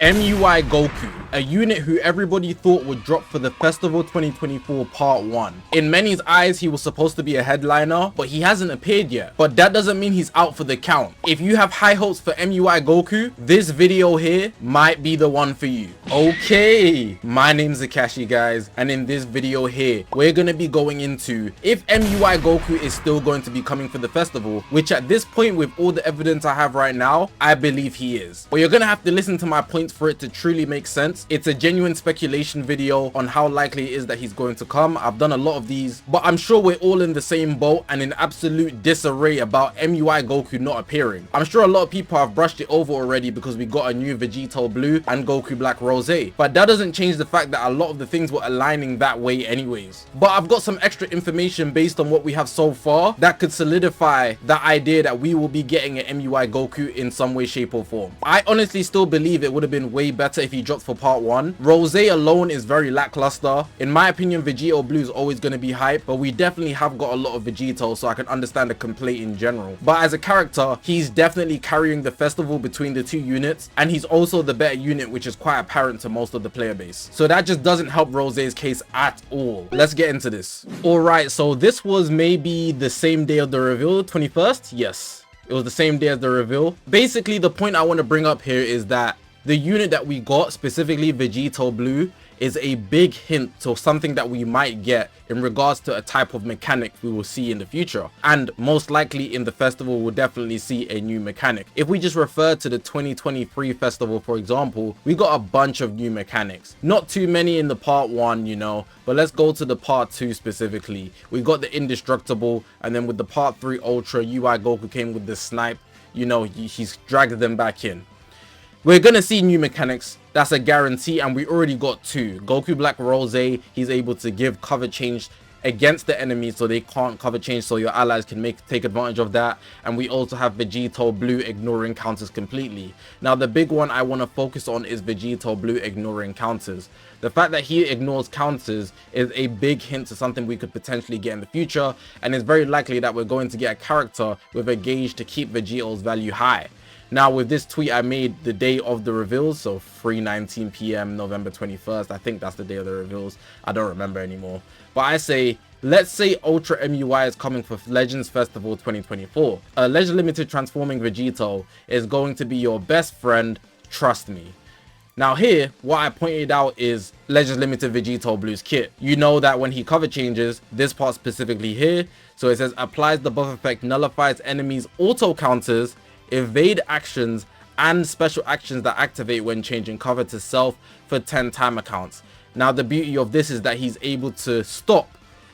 MUI Goku, a unit who everybody thought would drop for the Festival 2024 Part 1. In many's eyes, he was supposed to be a headliner, but he hasn't appeared yet. But that doesn't mean he's out for the count. If you have high hopes for MUI Goku, this video here might be the one for you. Okay, my name's Zakashi, guys, and in this video here, we're gonna be going into if MUI Goku is still going to be coming for the festival, which at this point, with all the evidence I have right now, I believe he is. But you're gonna have to listen to my points for it to truly make sense. It's a genuine speculation video on how likely it is that he's going to come. I've done a lot of these, but I'm sure we're all in the same boat and in absolute disarray about MUI Goku not appearing. I'm sure a lot of people have brushed it over already because we got a new Vegito Blue and Goku Black Rose, but that doesn't change the fact that a lot of the things were aligning that way anyways. But I've got some extra information based on what we have so far that could solidify the idea that we will be getting an MUI Goku in some way, shape or form. I honestly still believe it would have been way better if he dropped for part 1. Rose alone is very lackluster. In my opinion, Vegito Blue is always going to be hype, but we definitely have got a lot of Vegito, so I can understand the complaint in general. But as a character, he's definitely carrying the festival between the two units, and he's also the better unit, which is quite apparent to most of the player base. So that just doesn't help Rose's case at all. Let's get into this. Alright, so this was maybe the same day of the reveal, 21st? Yes, it was the same day as the reveal. Basically, the point I want to bring up here is that the unit that we got, specifically Vegito Blue, is a big hint to something that we might get in regards to a type of mechanic we will see in the future. And most likely in the festival, we'll definitely see a new mechanic. If we just refer to the 2023 festival, for example, we got a bunch of new mechanics. Not too many in the part 1, you know, but let's go to the part 2 specifically. We got the Indestructible, and then with the part 3 Ultra, UI Goku came with the Snipe. You know, he's dragged them back in. We're gonna see new mechanics, that's a guarantee, and we already got 2. Goku Black Rose, he's able to give cover change against the enemy so they can't cover change, so your allies can take advantage of that. And we also have Vegito Blue ignoring counters completely. Now the big one I want to focus on is Vegito Blue ignoring counters. The fact that he ignores counters is a big hint to something we could potentially get in the future, and it's very likely that we're going to get a character with a gauge to keep Vegito's value high. Now with this tweet I made the day of the reveals, so 3:19 p.m. November 21st, I think that's the day of the reveals, I don't remember anymore. But I say, let's say Ultra MUI is coming for Legends Festival 2024. A Legend Limited transforming Vegito is going to be your best friend, trust me. Now here, what I pointed out is Legends Limited Vegito Blue's kit. You know that when he cover changes, this part specifically here, so it says applies the buff effect, nullifies enemies auto counters, evade actions and special actions that activate when changing cover to self for 10 timer counts. Now the beauty of this is that he's able to stop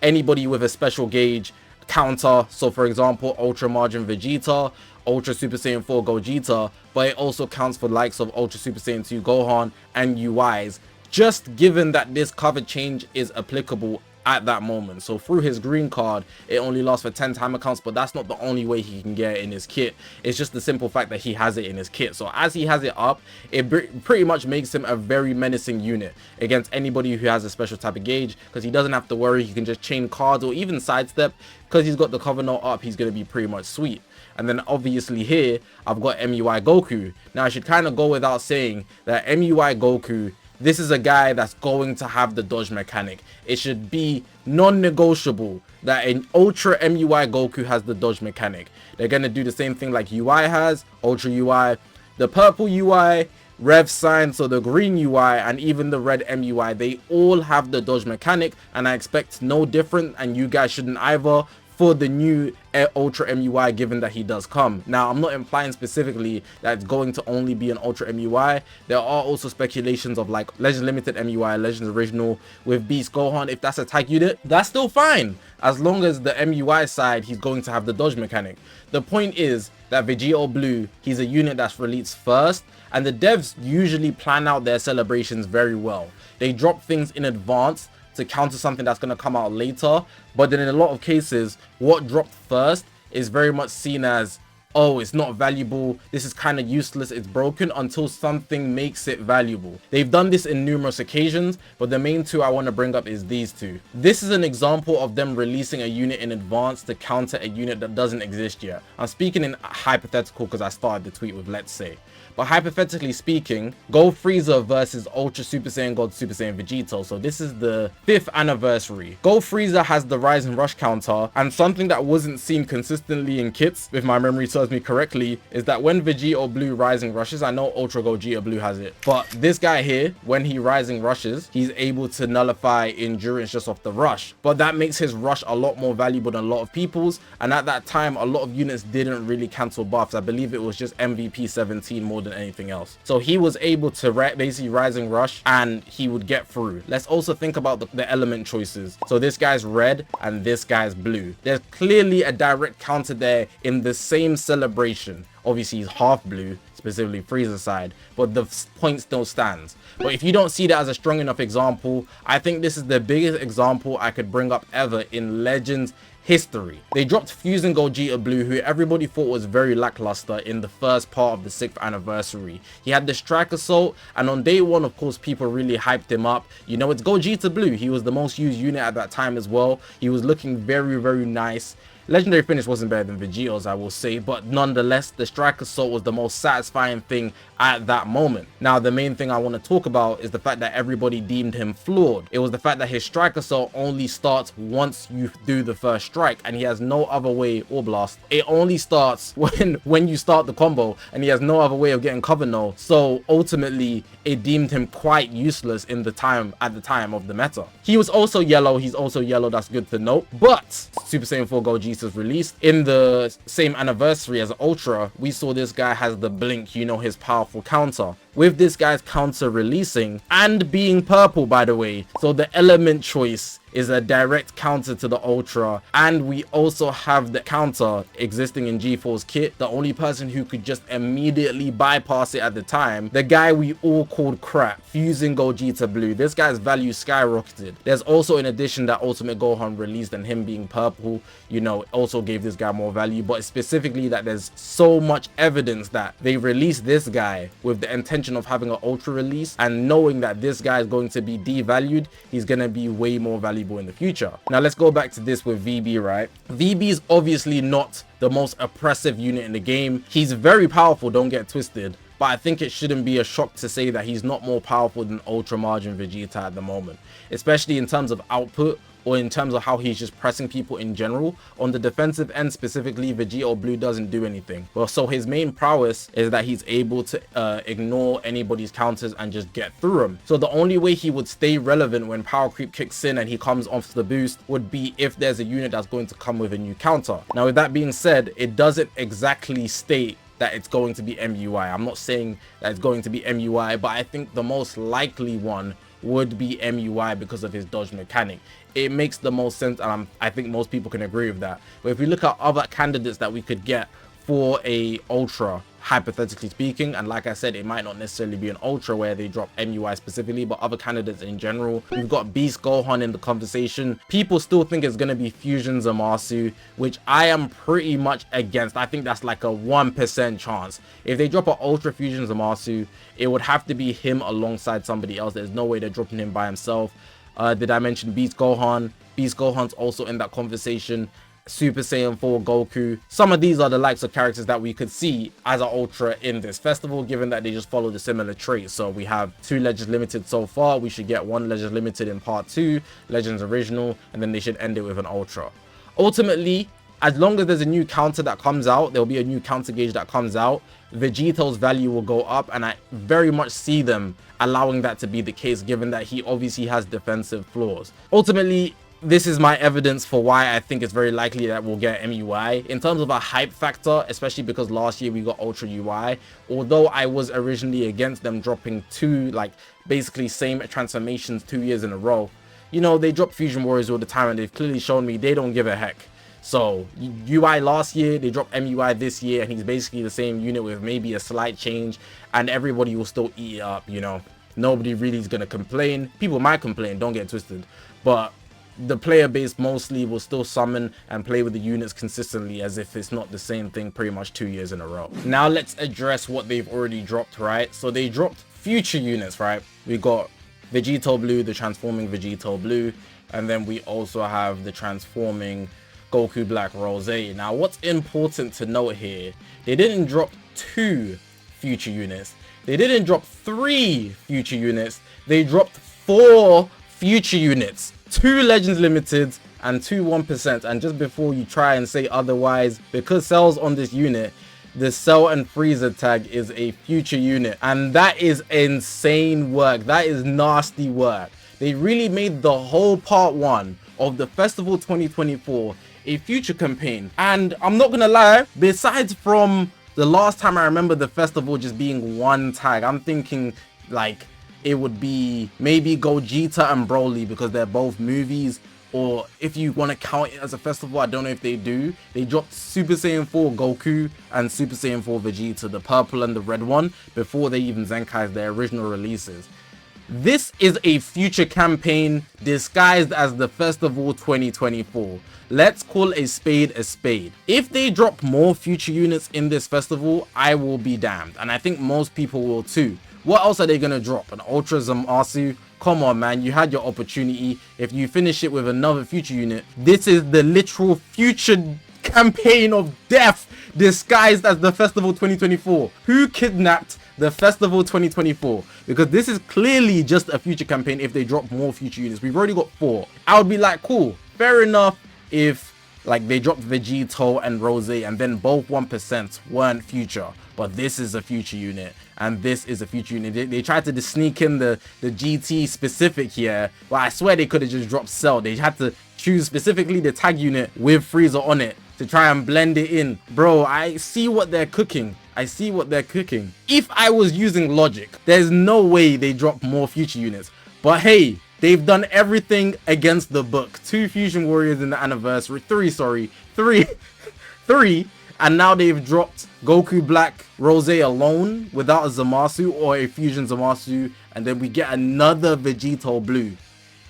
anybody with a special gauge counter. So for example, Ultra Margin Vegeta, Ultra Super Saiyan 4 Gogeta, but it also counts for likes of Ultra Super Saiyan 2 Gohan and UIs, just given that this cover change is applicable at that moment. So through his green card, it only lasts for 10 timer counts, but that's not the only way he can get it in his kit. It's just the simple fact that he has it in his kit. So as he has it up, it pretty much makes him a very menacing unit against anybody who has a special type of gauge, because he doesn't have to worry. He can just chain cards or even sidestep. Because he's got the cover note up, he's going to be pretty much sweet. And then obviously here, I've got MUI Goku. Now I should kind of go without saying that MUI Goku, this is a guy that's going to have the dodge mechanic. It should be non-negotiable that an Ultra MUI Goku has the dodge mechanic. They're going to do the same thing like UI has, Ultra UI, the purple UI, Rev Sign, so the green UI, and even the red MUI. They all have the dodge mechanic, and I expect no different, and you guys shouldn't either, for the new Ultra MUI, given that he does come. Now I'm not implying specifically that it's going to only be an Ultra MUI. There are also speculations of like Legend Limited MUI, Legends Original with Beast Gohan. If that's a tag unit, that's still fine, as long as the MUI side he's going to have the dodge mechanic. The point is that Vegito Blue, he's a unit that's released first, and the devs usually plan out their celebrations very well. They drop things in advance to counter something that's going to come out later, but then in a lot of cases what dropped first is very much seen as, oh, it's not valuable, this is kind of useless, it's broken, until something makes it valuable. They've done this in numerous occasions, but the main two I want to bring up is these two. This is an example of them releasing a unit in advance to counter a unit that doesn't exist yet. I'm speaking in hypothetical because I started the tweet with let's say, but But hypothetically speaking, Gold Frieza versus Ultra Super Saiyan God Super Saiyan Vegito. So this is the 5th anniversary. Gold Frieza has the Rise and Rush counter, and something that wasn't seen consistently in kits, if my memory serves me correctly, is that when Vegito Blue Rising rushes, I know Ultra Gogeta Blue has it, but this guy here, when he Rising rushes, he's able to nullify endurance just off the rush. But that makes his rush a lot more valuable than a lot of people's, and at that time, a lot of units didn't really cancel buffs. I believe it was just MVP 17 more than anything else. So he was able to basically Rising rush, and he would get through. Let's also think about the element choices. So this guy's red and this guy's blue. There's clearly a direct counter there in the same celebration. Obviously he's half blue, specifically Frieza's side, but the point still stands. But if you don't see that as a strong enough example, I think this is the biggest example I could bring up ever in Legends history. They dropped Fusing Gogeta Blue, who everybody thought was very lackluster in the first part of the 6th anniversary. He had the Strike Assault, and on day one, of course, people really hyped him up. You know, it's Gogeta Blue. He was the most used unit at that time as well. He was looking very, very nice. Legendary finish wasn't better than Vegito's, I will say, but nonetheless, the Strike Assault was the most satisfying thing at that moment. Now, the main thing I want to talk about is the fact that everybody deemed him flawed. It was the fact that his Strike Assault only starts once you do the first strike, and he has no other way, or blast. It only starts when you start the combo, and he has no other way of getting cover no. So ultimately, it deemed him quite useless at the time of the meta. He was also yellow. He's also yellow. That's good to note. But Super Saiyan 4 Gogeta's released in the same anniversary as Ultra. We saw this guy has the blink, you know, his powerful counter. With this guy's counter releasing and being purple, by the way, so the element choice is a direct counter to the Ultra, and we also have the counter existing in G4's kit. The only person who could just immediately bypass it at the time, the guy we all called crap, Fusing Gogeta Blue. This guy's value skyrocketed. There's also, in addition, that Ultimate Gohan released, and him being purple, you know, also gave this guy more value. But specifically that there's so much evidence that they released this guy with the intention of having an Ultra release, and knowing that this guy is going to be devalued, he's going to be way more valuable in the future. Now let's go back to this with VB, right? VB is obviously not the most oppressive unit in the game. He's very powerful, don't get twisted, but I think it shouldn't be a shock to say that he's not more powerful than Ultra Margin Vegeta at the moment, especially in terms of output, or in terms of how he's just pressing people in general. On the defensive end specifically, Vegito Blue doesn't do anything. Well, so his main prowess is that he's able to ignore anybody's counters and just get through them. So the only way he would stay relevant when power creep kicks in and he comes off the boost would be if there's a unit that's going to come with a new counter. Now, with that being said, it doesn't exactly state that it's going to be MUI. I'm not saying that it's going to be MUI, but I think the most likely one would be MUI because of his dodge mechanic. It makes the most sense, and I think most people can agree with that. But if we look at other candidates that we could get for a Ultra, hypothetically speaking, and like I said, it might not necessarily be an Ultra where they drop MUI specifically, but other candidates in general, we've got Beast Gohan in the conversation. People still think it's going to be Fusion Zamasu, which I am pretty much against. I think that's like a 1% chance. If they drop an Ultra Fusion Zamasu, it would have to be him alongside somebody else. There's no way they're dropping him by himself. Did I mention Beast Gohan? Beast Gohan's also in that conversation. Super Saiyan 4 Goku. Some of these are the likes of characters that we could see as an Ultra in this festival, given that they just follow the similar traits. So we have 2 Legends Limited so far. We should get 1 Legends Limited in part 2, Legends Original, and then they should end it with an Ultra. Ultimately, as long as there's a new counter that comes out, there'll be a new counter gauge that comes out, Vegito's value will go up, and I very much see them allowing that to be the case, given that he obviously has defensive flaws. Ultimately, this is my evidence for why I think it's very likely that we'll get MUI. In terms of a hype factor, especially because last year we got Ultra UI, although I was originally against them dropping 2, like, basically same transformations 2 years in a row, you know, they drop Fusion Warriors all the time, and they've clearly shown me they don't give a heck. So UI last year, they dropped MUI this year, and he's basically the same unit with maybe a slight change, and everybody will still eat it up, you know. Nobody really is going to complain. People might complain, don't get twisted, but the player base mostly will still summon and play with the units consistently as if it's not the same thing pretty much 2 years in a row. Now let's address what they've already dropped, right? So they dropped future units, right? We got Vegito Blue, the transforming Vegito Blue, and then we also have the transforming Goku Black Rose. Now what's important to note here, they didn't drop 2 future units. They didn't drop 3 future units. They dropped 4 future units. 2 Legends Limiteds and 2 1%. And just before you try and say otherwise, because cells on this unit, the Cell and Freezer tag is a future unit. And that is insane work. That is nasty work. They really made the whole part 1 of the Festival 2024 a future campaign. And I'm not gonna lie, besides from the last time I remember the festival just being 1 tag, I'm thinking like it would be maybe Gogeta and Broly because they're both movies, or if you want to count it as a festival, I don't know if they do. They dropped Super Saiyan 4 Goku and Super Saiyan 4 Vegeta, the purple and the red one, before they even Zenkai's their original releases. This is a future campaign disguised as the Festival 2024. Let's call a spade a spade. If they drop more future units in this festival, I will be damned. And I think most people will too. What else are they going to drop? An Ultra Zamasu? Come on, man. You had your opportunity. If you finish it with another future unit, this is the literal future campaign of death disguised as the Festival 2024. Who kidnapped the Festival 2024? Because this is clearly just a future campaign if they drop more future units. We've already got 4. I would be like, cool, fair enough if like they dropped Vegito and Rose and then both 1% weren't future. But this is a future unit and this is a future unit. They tried to sneak in the GT specific here, but I swear they could have just dropped Cell. They had to choose specifically the tag unit with Frieza on it to try and blend it in. Bro, I see what they're cooking. I see what they're cooking. If I was using logic, there's no way they drop more future units. But hey, they've done everything against the book. 2 Fusion Warriors in the anniversary. 3. And now they've dropped Goku Black Rose alone without a Zamasu or a Fusion Zamasu. And then we get another Vegito Blue.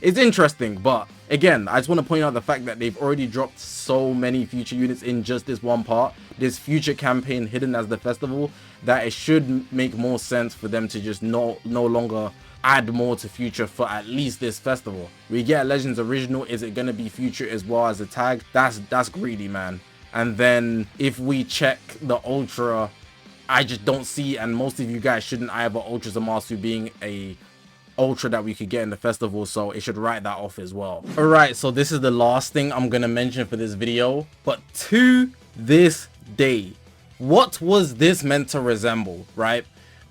It's interesting, but again, I just want to point out the fact that they've already dropped so many future units in just this one part, this future campaign hidden as the festival, that it should make more sense for them to just no longer add more to future for at least this festival. We get Legends Original. Is it going to be future as well as a tag? That's greedy, man. And then if we check the Ultra, I just don't see, and most of you guys shouldn't either, Ultra Zamasu being a Ultra that we could get in the festival, so it should write that off as well. Alright, so this is the last thing I'm gonna mention for this video, but to this day, what was this meant to resemble, right?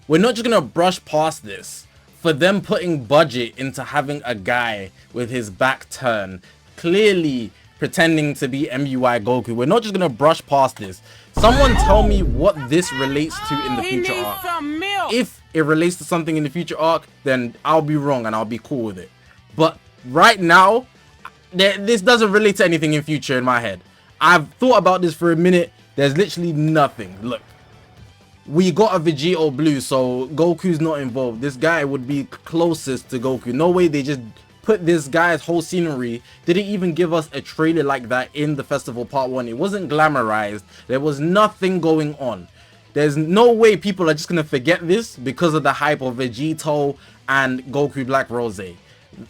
We're not just gonna brush past this. For them putting budget into having a guy with his back turned, clearly pretending to be MUI Goku, we're not just gonna brush past this. Someone tell me what this relates to in the future arc. If it relates to something in the future arc, then I'll be wrong and I'll be cool with it. But right now, this doesn't relate to anything in future in my head. I've thought about this for a minute. There's literally nothing. Look, we got a Vegito Blue, so Goku's not involved. This guy would be closest to Goku. No way they just put this guy's whole scenery. Didn't even give us a trailer like that in the festival part 1. It wasn't glamorized. There was nothing going on. There's no way people are just gonna forget this because of the hype of Vegito and Goku Black Rose.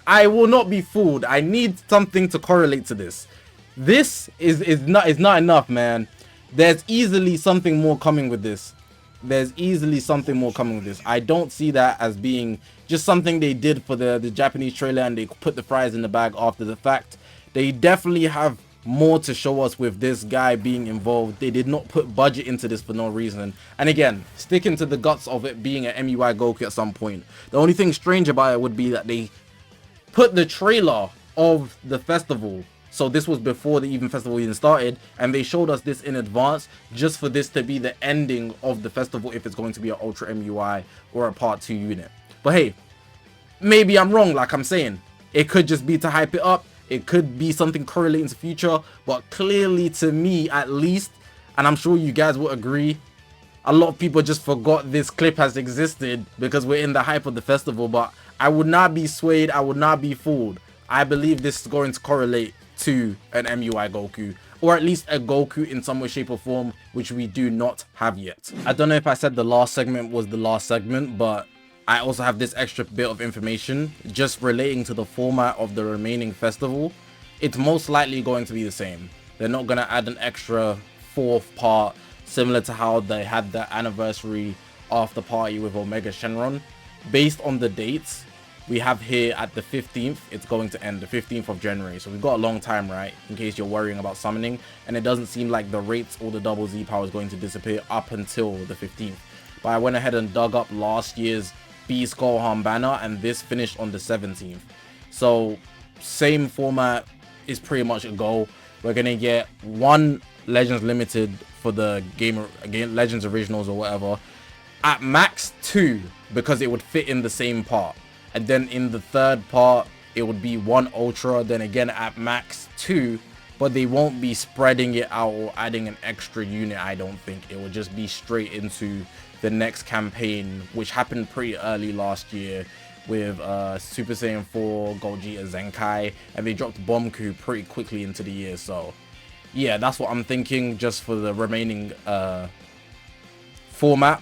I will not be fooled. I need something to correlate to this. This is not enough, man. There's easily something more coming with this. I don't see that as being just something they did for the Japanese trailer and they put the fries in the bag after the fact. They definitely have more to show us with this guy being involved. They did not put budget into this for no reason. And again, sticking to the guts of it being an MUI Goku at some point. The only thing strange about it would be that they put the trailer of the festival. So this was before the festival even started, and they showed us this in advance just for this to be the ending of the festival if it's going to be an Ultra MUI or a part 2 unit. But hey, maybe I'm wrong. Like I'm saying, it could just be to hype it up. It could be something correlating to future, but clearly to me at least, and I'm sure you guys will agree, a lot of people just forgot this clip has existed because we're in the hype of the festival. But I would not be swayed. I would not be fooled. I believe this is going to correlate to an MUI Goku, or at least a Goku in some way, shape or form, which we do not have yet. I don't know if I said the last segment was the last segment, but I also have this extra bit of information just relating to the format of the remaining festival. It's most likely going to be the same. They're not going to add an extra 4th part similar to how they had the anniversary after party with Omega Shenron. Based on the dates, we have here at the 15th, it's going to end the 15th of January. So we've got a long time, right? In case you're worrying about summoning. And it doesn't seem like the rates or the double Z power is going to disappear up until the 15th. But I went ahead and dug up last year's Beast Gohan banner, and this finished on the 17th. So same format is pretty much a go. We're gonna get one Legends Limited for the game Legends Originals or whatever. At max 2, because it would fit in the same part. And then in the third part, it would be 1 Ultra, then again at max 2. But they won't be spreading it out or adding an extra unit, I don't think. It will just be straight into the next campaign, which happened pretty early last year with Super Saiyan 4, Gogeta Zenkai, and they dropped Bomku pretty quickly into the year. So yeah, that's what I'm thinking. Just for the remaining format,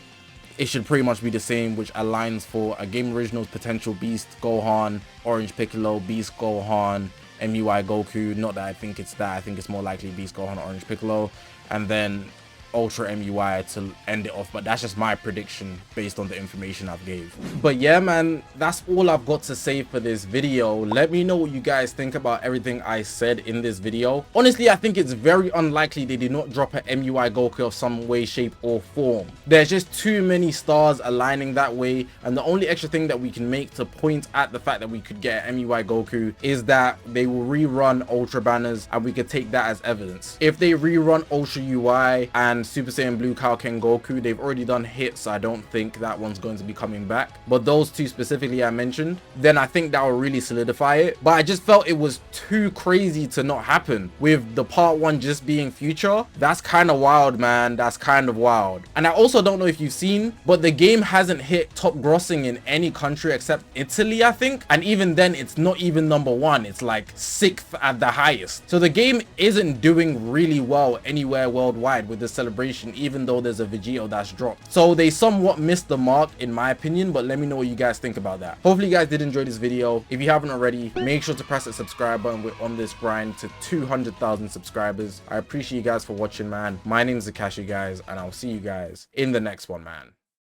it should pretty much be the same, which aligns for a Game Originals potential Beast Gohan, Orange Piccolo, Beast Gohan, MUI Goku. Not that I think it's that, I think it's more likely Beast Gohan, Orange Piccolo, and then Ultra MUI to end it off. But that's just my prediction based on the information I've gave. But yeah, man, that's all I've got to say for this video. Let me know what you guys think about everything I said in this video. Honestly, I think it's very unlikely they did not drop an MUI Goku of some way, shape or form. There's just too many stars aligning that way, and the only extra thing that we can make to point at the fact that we could get an MUI Goku is that they will rerun Ultra banners, and we could take that as evidence. If they rerun Ultra UI and Super Saiyan Blue Kaioken Goku, they've already done hits, so I don't think that one's going to be coming back. But those two specifically I mentioned, then I think that will really solidify it. But I just felt it was too crazy to not happen. With the part 1 just being future, that's kind of wild, man. That's kind of wild. And I also don't know if you've seen, but the game hasn't hit top grossing in any country except Italy, I think. And even then, it's not even #1. It's like 6th at the highest. So the game isn't doing really well anywhere worldwide with the celebration, even though there's a Vegito that's dropped. So they somewhat missed the mark in my opinion, but let me know what you guys think about that. Hopefully you guys did enjoy this video. If you haven't already, make sure to press the subscribe button. We're on this grind to 200,000 subscribers. I appreciate you guys for watching, man. My name is Zakashi, guys, and I'll see you guys in the next one, man.